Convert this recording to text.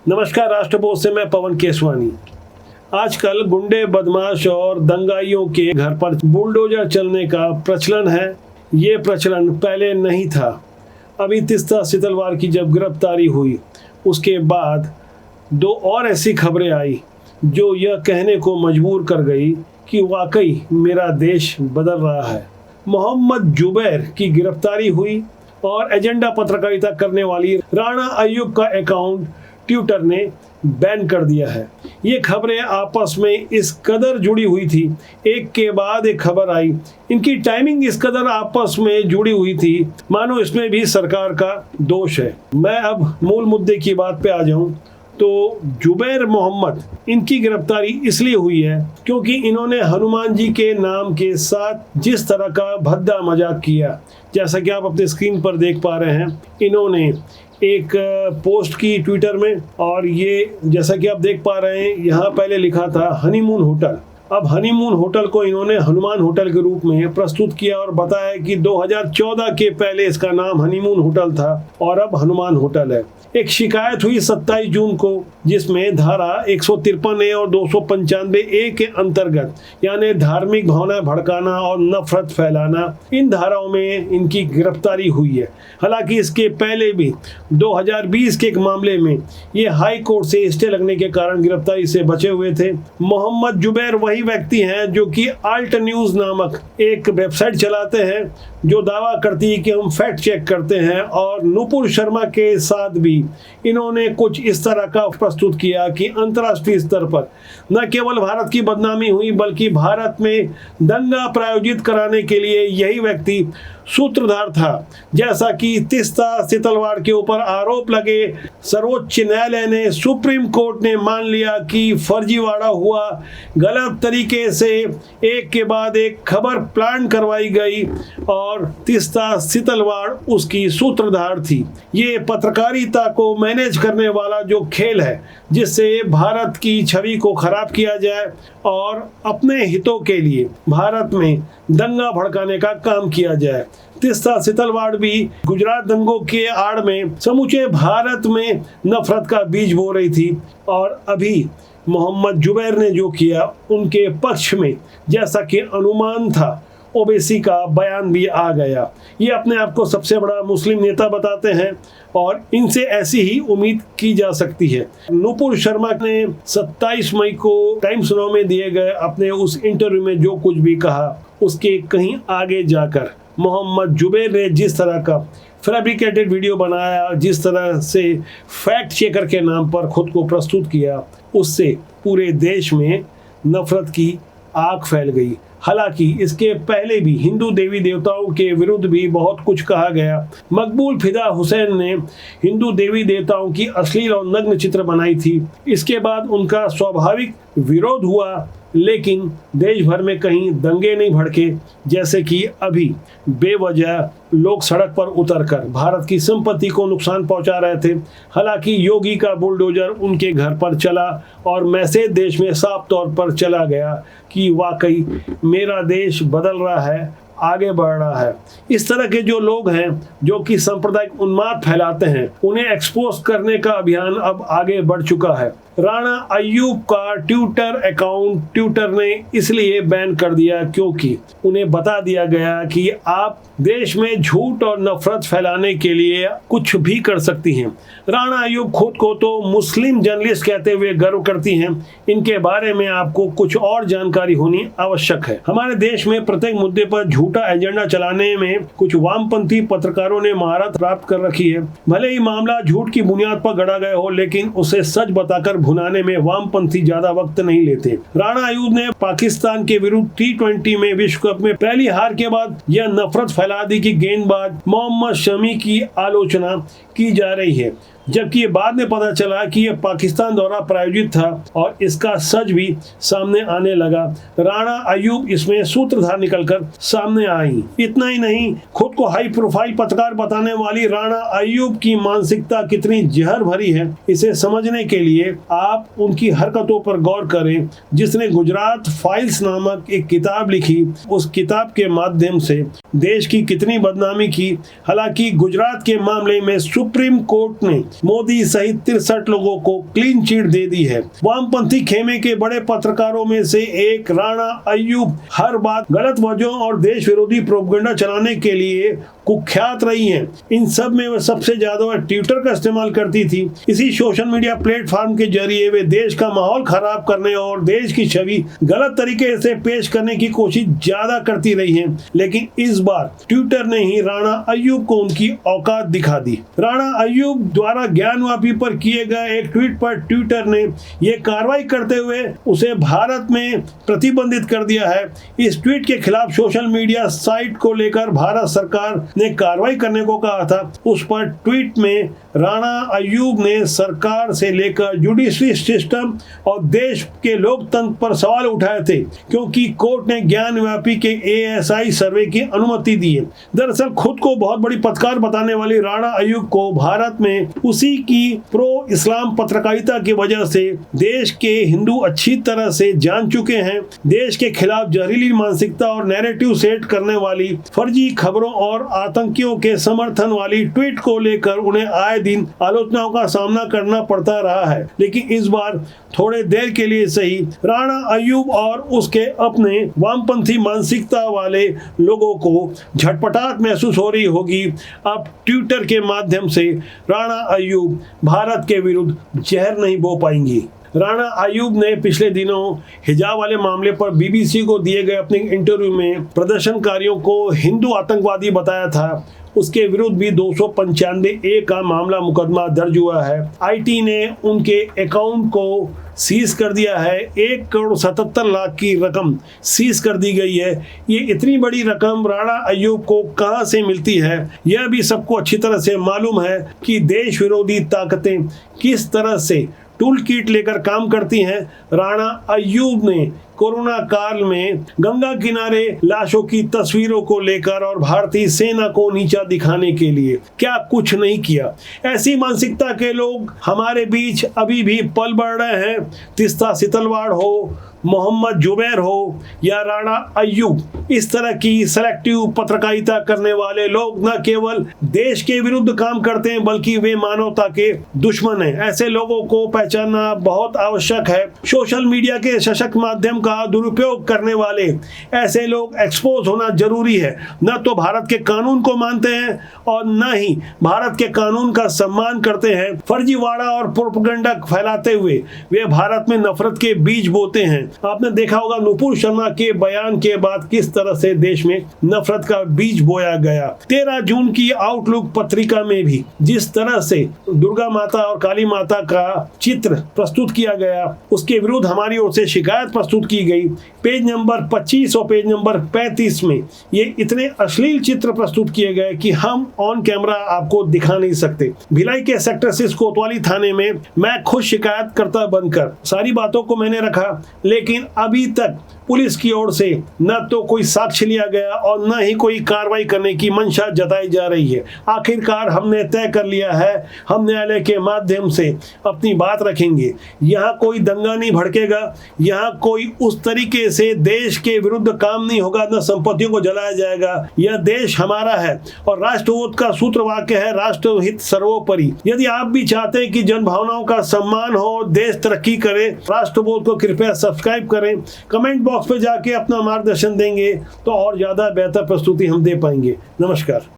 नमस्कार, राष्ट्रपोस्ट से मैं पवन केसवानी। आजकल गुंडे, बदमाश और दंगाइयों के घर पर बुलडोजर चलने का प्रचलन है। ये प्रचलन पहले नहीं था। अभी तीस्ता सीतलवार की जब गिरफ्तारी हुई उसके बाद दो और ऐसी खबरें आई जो यह कहने को मजबूर कर गई कि वाकई मेरा देश बदल रहा है। मोहम्मद जुबैर की गिरफ्तारी हुई और एजेंडा पत्रकारिता करने वाली राणा अय्यूब का अकाउंट ट्विटर ने बैन कर दिया है। ये खबरें आपस में इस कदर जुड़ी हुई थी, एक के बाद एक खबर आई। इनकी टाइमिंग इस कदर आपस में जुड़ी हुई थी मानो इसमें भी सरकार का दोष है। मैं अब मूल मुद्दे की बात पे आ जाऊं तो जुबैर मोहम्मद, इनकी गिरफ्तारी इसलिए हुई है क्योंकि इन्होंने हनुमान जी के नाम के साथ जिस तरह का भद्दा मजाक किया, जैसा कि आप अपने स्क्रीन पर देख पा रहे हैं। इन्होंने एक पोस्ट की ट्विटर में, और ये जैसा कि आप देख पा रहे हैं यहाँ पहले लिखा था हनीमून होटल। अब हनीमून होटल को इन्होंने हनुमान होटल के रूप में प्रस्तुत किया और बताया कि 2014 के पहले इसका नाम हनीमून होटल था और अब हनुमान होटल है। एक शिकायत हुई 27 जून को, जिसमें धारा 153 ए और 295 ए के अंतर्गत, यानी धार्मिक भावना भड़काना और नफरत फैलाना, इन धाराओं में इनकी गिरफ्तारी हुई है। हालांकि इसके पहले भी 2020 के एक मामले में ये हाई कोर्ट से स्टे लगने के कारण गिरफ्तारी से बचे हुए थे। मोहम्मद जुबैर वही व्यक्ति हैं जो कि आल्ट न्यूज नामक एक वेबसाइट चलाते हैं जो दावा करती है कि हम फैक्ट चेक करते हैं, और नुपुर शर्मा के साथ भी इन्होंने कुछ इस तरह का प्रस्तुत किया कि अंतर्राष्ट्रीय स्तर पर न केवल भारत की बदनामी हुई बल्कि भारत में दंगा प्रायोजित कराने के लिए यही व्यक्ति सूत्रधार था। जैसा कि तीस्ता सीतलवाड़ के ऊपर आरोप लगे, सर्वोच्च न्यायालय ने, सुप्रीम कोर्ट ने मान लिया कि फर्जीवाड़ा हुआ, गलत तरीके से एक के बाद एक खबर प्लान करवाई गई और तीस्ता सीतलवाड़ उसकी सूत्रधार थी। ये पत्रकारिता को मैनेज करने वाला जो खेल है जिससे भारत की छवि को खराब किया जाए और अपने हितों के लिए भारत में दंगा भड़काने का काम किया जाए। तीस्ता सीतलवाड़ भी गुजरात दंगों के आड़ में समूचे भारत में नफरत का बीज बो रही थी, और अभी मोहम्मद जुबैर ने जो किया उनके पक्ष में, जैसा कि अनुमान था, ओवैसी का बयान भी आ गया। ये अपने आप को सबसे बड़ा मुस्लिम नेता बताते हैं और इनसे ऐसी ही उम्मीद की जा सकती है। नुपुर शर्मा ने 27 मई को टाइम्स नाउ में दिए गए अपने उस इंटरव्यू में जो कुछ भी कहा, उसके कहीं आगे जाकर मोहम्मद जुबैर ने जिस तरह का फैब्रिकेटेड वीडियो बनाया, जिस तरह से फैक्ट चेकर के नाम पर खुद को प्रस्तुत किया, उससे पूरे देश में नफरत की आग फैल गई। हालांकि इसके पहले भी हिंदू देवी देवताओं के विरुद्ध भी बहुत कुछ कहा गया। मकबूल फिदा हुसैन ने हिंदू देवी देवताओं की अश्लील और नग्न चित्र बनाई थी। इसके बाद उनका स्वाभाविक विरोध हुआ, लेकिन देश भर में कहीं दंगे नहीं भड़के, जैसे कि अभी बेवजह लोग सड़क पर उतरकर भारत की संपत्ति को नुकसान पहुंचा रहे थे। हालांकि योगी का बुलडोजर उनके घर पर चला और मैसेज देश में साफ तौर पर चला गया कि वाकई मेरा देश बदल रहा है, आगे बढ़ रहा है। इस तरह के जो लोग हैं जो कि सांप्रदायिक उन्माद फैलाते हैं, उन्हें एक्सपोज करने का अभियान अब आगे बढ़ चुका है। राणा अय्यूब का ट्विटर अकाउंट ट्विटर ने इसलिए बैन कर दिया क्योंकि उन्हें बता दिया गया कि आप देश में झूठ और नफरत फैलाने के लिए कुछ भी कर सकती हैं। राणा अय्यूब खुद को तो मुस्लिम जर्नलिस्ट कहते हुए गर्व करती हैं। इनके बारे में आपको कुछ और जानकारी होनी आवश्यक है। हमारे देश में प्रत्येक मुद्दे पर झूठा एजेंडा चलाने में कुछ वामपंथी पत्रकारों ने महारत प्राप्त कर रखी है। भले ही मामला झूठ की बुनियाद पर गढ़ा गया हो, लेकिन उसे सच बताकर भुनाने में वामपंथी ज्यादा वक्त नहीं लेते। राणा अय्यूब ने पाकिस्तान के विरुद्ध T20 में विश्व कप में पहली हार के बाद यह नफरत फैला दी कि गेंदबाज मोहम्मद शमी की आलोचना की जा रही है, जबकि ये बाद में पता चला कि यह पाकिस्तान द्वारा प्रायोजित था और इसका सच भी सामने आने लगा। राणा अय्यूब इसमें सूत्रधार निकलकर सामने आई। इतना ही नहीं, खुद को हाई प्रोफाइल पत्रकार बताने वाली राणा अय्यूब की मानसिकता कितनी जहर भरी है, इसे समझने के लिए आप उनकी हरकतों पर गौर करें। जिसने गुजरात फाइल्स नामक एक किताब लिखी, उस किताब के माध्यम से देश की कितनी बदनामी की। हालांकि गुजरात के मामले में सुप्रीम कोर्ट ने मोदी सहित 63 लोगों को क्लीन चिट दे दी है। वामपंथी खेमे के बड़े पत्रकारों में से एक राणा अय्यूब हर बात गलत वजहों और देश विरोधी प्रोपेगेंडा चलाने के लिए कुख्यात रही हैं। इन सब में वह सबसे ज्यादा ट्विटर का इस्तेमाल करती थी। इसी सोशल मीडिया प्लेटफॉर्म के जरिए वे देश का माहौल खराब करने और देश की छवि गलत तरीके से पेश करने की कोशिश ज्यादा करती रही है। लेकिन इस बार ट्विटर ने ही राणा अय्यूब को उनकी औकात दिखा दी। राणा अय्यूब द्वारा ज्ञानवापी पर किए गए एक ट्वीट पर ट्विटर ने यह कार्रवाई करते हुए उसे भारत में प्रतिबंधित कर दिया है। इस ट्वीट के खिलाफ सोशल मीडिया साइट को लेकर भारत सरकार ने कार्रवाई करने को कहा था। उस पर ट्वीट में राणा अय्यूब ने सरकार से लेकर जुडिशरी सिस्टम और देश के लोकतंत्र पर सवाल उठाए थे, क्योंकि कोर्ट ने ज्ञानव्यापी के ASI सर्वे की अनुमति दी है। दरअसल खुद को बहुत बड़ी पत्रकार बताने वाली राणा अय्यूब को भारत में उसी की प्रो इस्लाम पत्रकारिता की वजह से देश के हिंदू अच्छी तरह से जान चुके हैं। देश के खिलाफ जहरीली मानसिकता और नैरेटिव सेट करने वाली फर्जी खबरों और आतंकियों के समर्थन वाली ट्वीट को लेकर उन्हें आए दिन आलोचनाओं का सामना करना पड़ता रहा है। लेकिन इस बार थोड़े देर के लिए सही राणा अय्यूब और उसके अपने वामपंथी मानसिकता वाले लोगों को झटपटाहट महसूस हो रही होगी। अब ट्विटर के माध्यम से राणा अय्यूब भारत के विरुद्ध जहर नहीं बो पाएंगी। राणा अय्यूब ने पिछले दिनों हिजाब वाले मामले पर BBC को दिए गए अपने इंटरव्यू में प्रदर्शनकारियों को हिंदू आतंकवादी बताया था। उसके विरुद्ध भी 295A का मामला मुकदमा दर्ज हुआ है। IT ने उनके अकाउंट को सीज कर दिया है। 1,77,00,000 की रकम सीज कर दी गई है। ये इतनी बड़ी रकम राणा अय्यूब को कहां से मिलती है, यह भी सबको अच्छी तरह से मालूम है कि देश विरोधी ताकतें किस तरह से टूल किट लेकर काम करती हैं। राणा अय्यूब ने कोरोना काल में गंगा किनारे लाशों की तस्वीरों को लेकर और भारतीय सेना को नीचा दिखाने के लिए क्या कुछ नहीं किया। ऐसी मानसिकता के लोग हमारे बीच अभी भी पल बढ़ रहे हैं। तीस्ता सितलवाड़ हो, मोहम्मद जुबैर हो या राणा अय्यूब, इस तरह की सेलेक्टिव पत्रकारिता करने वाले लोग न केवल देश के विरुद्ध काम करते हैं बल्कि वे मानवता के दुश्मन हैं। ऐसे लोगों को पहचानना बहुत आवश्यक है। सोशल मीडिया के सशक्त माध्यम का दुरुपयोग करने वाले ऐसे लोग एक्सपोज होना जरूरी है। न तो भारत के कानून को मानते हैं और न ही भारत के कानून का सम्मान करते हैं। फर्जीवाड़ा और प्रोपेगेंडा फैलाते हुए वे भारत में नफरत के बीज बोते हैं। आपने देखा होगा नुपुर शर्मा के बयान के बाद किस तरह से देश में नफरत का बीज बोया गया। 13 जून की आउटलुक पत्रिका में भी जिस तरह से दुर्गा माता और काली माता का चित्र प्रस्तुत किया गया, उसके विरुद्ध हमारी ओर से शिकायत प्रस्तुत की गई। पेज नंबर 25 और पेज नंबर 35 में ये इतने अश्लील चित्र प्रस्तुत किए गए कि हम ऑन कैमरा आपको दिखा नहीं सकते। भिलाई के सेक्टर 6 कोतवाली थाने में मैं खुद शिकायतकर्ता बनकर सारी बातों को मैंने रखा, लेकिन अभी तक पुलिस की ओर से न तो कोई साक्ष्य लिया गया और न ही कोई कार्रवाई करने की मंशा जताई जा रही है। आखिरकार हमने तय कर लिया है, हम न्यायालय के माध्यम से अपनी बात रखेंगे। यहाँ कोई दंगा नहीं भड़केगा, यहाँ कोई उस तरीके से देश के विरुद्ध काम नहीं होगा, न संपत्तियों को जलाया जाएगा। यह देश हमारा है और राष्ट्रबोध का सूत्र वाक्य है, राष्ट्रहित सर्वोपरि। यदि आप भी चाहते हैं कि जन भावनाओं का सम्मान हो, देश तरक्की करे, राष्ट्रबोध को कृपया सब्सक्राइब करें। कमेंट बॉक्स पे जाके अपना मार्गदर्शन देंगे तो और ज्यादा बेहतर प्रस्तुति हम दे पाएंगे। नमस्कार।